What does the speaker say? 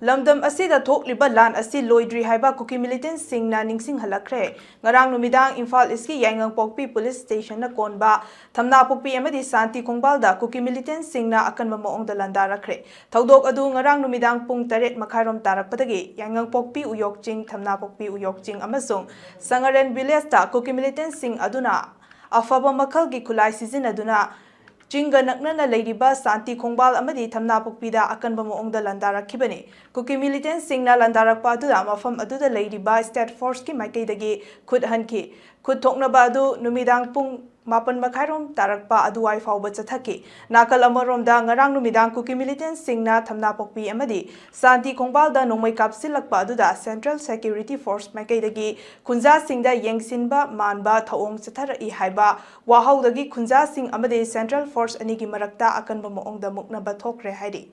lamdam asida thokliba lan asi loidri haiba kuki militant singna ningsing halakre ngarang numidang Imphal East ki Yaingang Pokpi police station na konba thamna pokpi amadi santi khongbalda kuki militant singna akanba maongda landarakre thodok adu ngarang numidang pung 8 makhairom tarakpadagi Yaingang Pokpi uyokjing thamna pokpi uyokjing amasung Sangaren village ta kuki militant sing aduna afaba makhalgi khulai sizinaduna Jinga naknana leiriba santi khongbal amadi thamna pokpida akanba maongda landarakibani kuki militant singna landarakpa aduda mafam aduda leiriba state force ki maikaidagi khud hanki khud thoknaba adu numidang pung mapan makhairom tarakpa aduwai fauba chathaki nakal amaromda ngarang numidang kuki militant singna thamna pokpi amadi santi khongbalda nongmai kapsilakpa aduda central security force maikaidagi khunja singda yengsinba manba thaong chatharai haiba wahaudagi khunja sing amadi central force anigi marakta akanba maongda muknaba thokre hairi